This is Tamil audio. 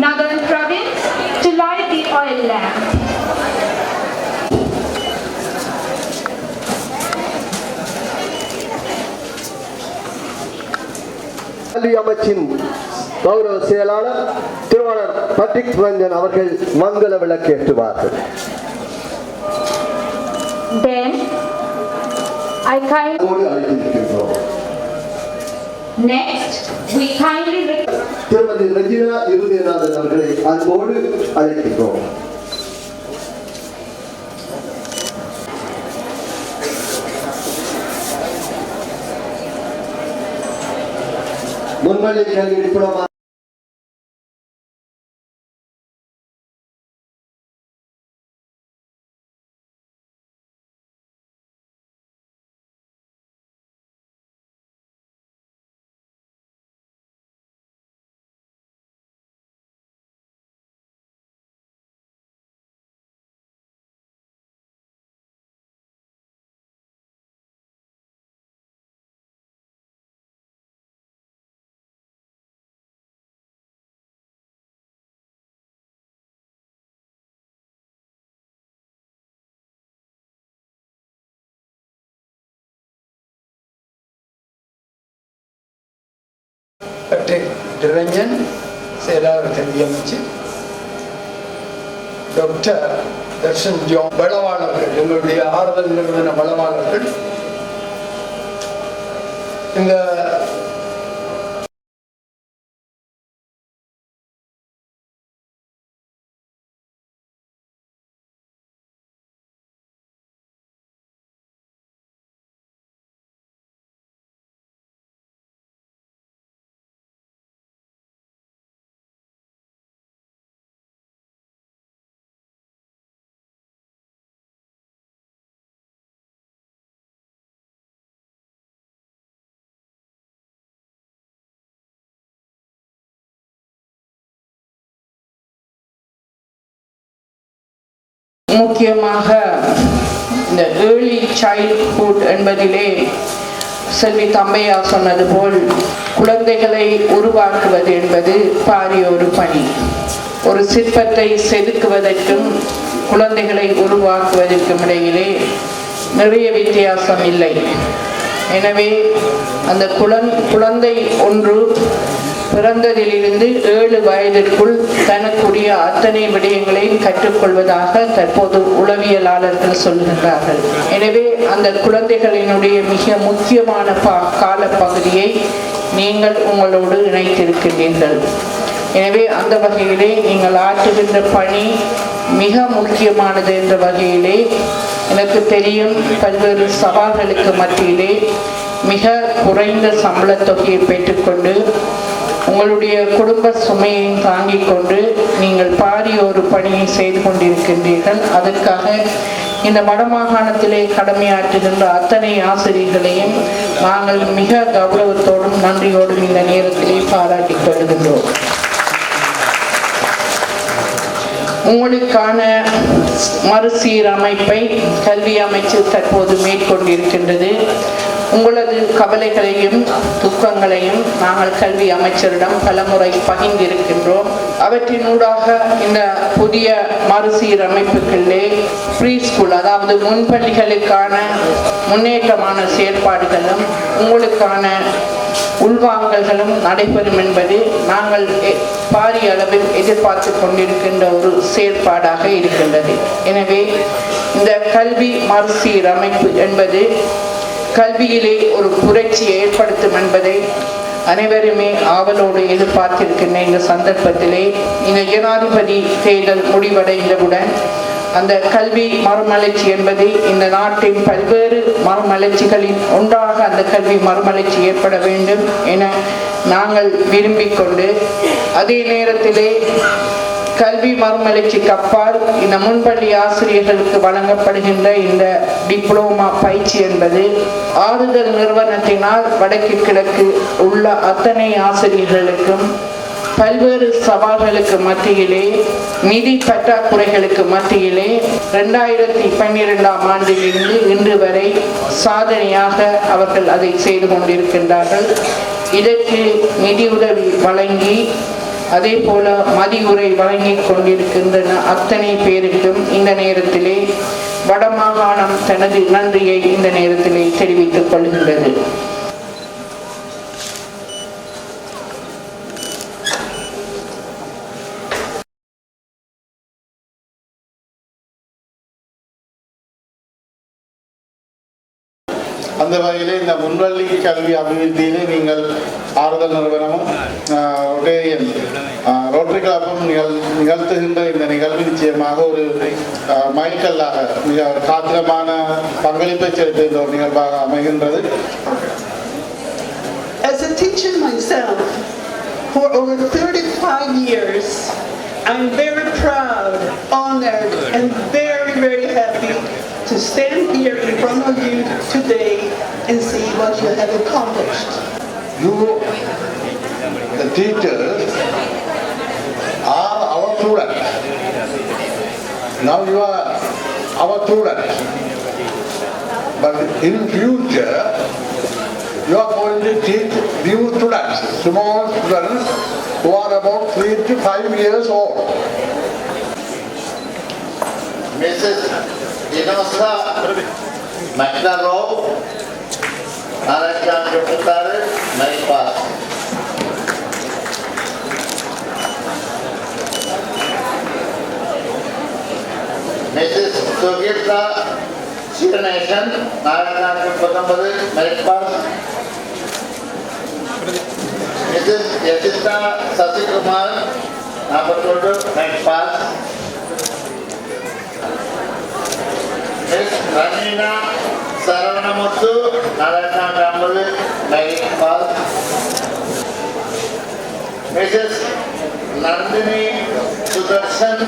Northern Province to light the oil lamp. கல்வி அமைச்சின் கௌரவ செயலாளர் திருவாளர் பட்ரிக் ரஞ்சன் அவர்கள் மங்கள விளக்கேற்றுவார்கள். Then I Next, we kindly திருமதி ரஜினா இருதயநாதன் அவர்களை அன்போடு அழைக்கின்றோம். முன்மொழி கல்வி டிப்ளமா பட்ரிக் ரஞ்சன் செயலாளர் கல்வி அமைச்சு, டாக்டர் தர்ஷன் ஜோன் வளவாளர்கள், எங்களுடைய ஆறுதல் நிறுவன வளவாளர்கள், இந்த முக்கியமாக இந்த ஏர்லி சைல்ட்ஹுட் என்பதிலே செல்வி தம்பையா சொன்னது போல் குழந்தைகளை உருவாக்குவது என்பது பாரிய ஒரு பணி. ஒரு சிற்பத்தை செதுக்குவதற்கும் குழந்தைகளை உருவாக்குவதற்கும் இடையிலே நிறைய வித்தியாசம் இல்லை. எனவே அந்த குழந்தை ஒன்று பிறந்ததிலிருந்து 7 வயதிற்குள் தனக்குரிய அத்தனை விடயங்களையும் கற்றுக்கொள்வதாக தற்போது உளவியலாளர்கள் சொல்கின்றார்கள். எனவே அந்த குழந்தைகளினுடைய மிக முக்கியமான காலப்பகுதியை நீங்கள் உங்களோடு இணைத்திருக்கின்றீர்கள். எனவே அந்த வகையிலே நீங்கள் ஆற்றுகின்ற பணி மிக முக்கியமானது என்ற வகையிலே எனக்கு தெரியும். பல்வேறு சவால்களுக்கு மத்தியிலே மிக குறைந்த சம்பள தொகையை பெற்றுக்கொண்டு உங்களுடைய குடும்ப சுமையை தாங்கிக் கொண்டு நீங்கள் பாரிய ஒரு பணியை செய்து கொண்டிருக்கின்றீர்கள். அதற்காக இந்த வடமாகாணத்திலே கடமையாற்றுகின்ற அத்தனை ஆசிரியர்களையும் நாங்கள் மிக கௌரவத்தோடும் நன்றியோடும் இந்த நேரத்திலே பாராட்டிக் கொள்கின்றோம். உங்களுக்கான மறுசீரமைப்பை கல்வி அமைச்சு தற்போது மேற்கொண்டிருக்கின்றது. உங்களது கவலைகளையும் துக்கங்களையும் நாங்கள் கல்வி அமைச்சரிடம் பலமுறை பகிர்ந்திருக்கின்றோம். அவற்றினூடாக இந்த புதிய மறுசீரமைப்புகளிலே ப்ரீ ஸ்கூல், அதாவது முன்பள்ளிகளுக்கான முன்னேற்றமான செயற்பாடுகளும் உங்களுக்கான உள்வாங்கல்களும் நடைபெறும் என்பது நாங்கள் பாரிய அளவில் எதிர்பார்த்து கொண்டிருக்கின்ற ஒரு செயற்பாடாக இருக்கின்றது. எனவே இந்த கல்வி மறுசீரமைப்பு என்பது கல்வியிலே ஒரு புரட்சியை ஏற்படுத்தும் என்பதை அனைவருமே ஆவலோடு எதிர்பார்த்திருக்கின்ற இந்த சந்தர்ப்பத்திலே இந்த ஜனாதிபதி தேர்தல் முடிவடைந்தவுடன் அந்த கல்வி மறுமலர்ச்சி என்பது இந்த நாட்டின் பல்வேறு மறுமலர்ச்சிகளின் ஒன்றாக அந்த கல்வி மறுமலர்ச்சி ஏற்பட வேண்டும் என நாங்கள் விரும்பிக் கொண்டு, அதே நேரத்திலே கல்வி மறுமலர்ச்சிக்கு அப்பால் இந்த முன்பள்ளி ஆசிரியர்களுக்கு வழங்கப்படுகின்ற இந்த டிப்ளோமா பயிற்சி என்பது ஆறுதல் நிறுவனத்தினால் வடக்கு கிழக்கு உள்ள அத்தனை ஆசிரியர்களுக்கும் பல்வேறு சவால்களுக்கு மத்தியிலே, நிதி பற்றாக்குறைகளுக்கு மத்தியிலே 2012ஆம் ஆண்டிலிருந்து இன்று வரை சாதனையாக அவர்கள் அதை செய்து கொண்டிருக்கின்றார்கள். இதற்கு நிதியுதவி வழங்கி அதே போல மதியுரை வழங்கிக் கொண்டிருக்கின்றன அத்தனை பேருக்கும் இந்த நேரத்திலே வடமாகாணம் தனது நன்றியை இந்த நேரத்திலே தெரிவித்துக் கொள்கின்றது. அந்த வகையிலே இந்த முன்வள்ளி கல்வி அபிவிருத்தியிலே நீங்கள் ஆறுதல் நிறுவனமும் ரோட்டரி கிளப்பும் நிகழ்த்துகின்ற இந்த நிகழ்வு நிச்சயமாக ஒரு மைல்கல்லாக மிக காத்திரமான பங்களிப்பை செலுத்துகின்ற ஒரு நிகழ்வாக அமைகின்றது. As a teacher myself, for over 35 years, I'm very proud, honored, and very, very happy to stand here in front of you today and see what you have accomplished. You, the teachers, are our students. Now you are our students. But in future, you are going to teach new students, small students who are about 3 to 5 years old. Mrs. Inosa McNarrow, Narayana Jupitare, Maypas. Mrs. Sugita Siranation, Narayana Jupitare, Maypas. Mrs. Yasita Sasikumar, Napatodu, Maypas. Miss Ranina Saranamuthu, Narayana Rambalu, Maypal. Mrs. Nandini Sudarshan,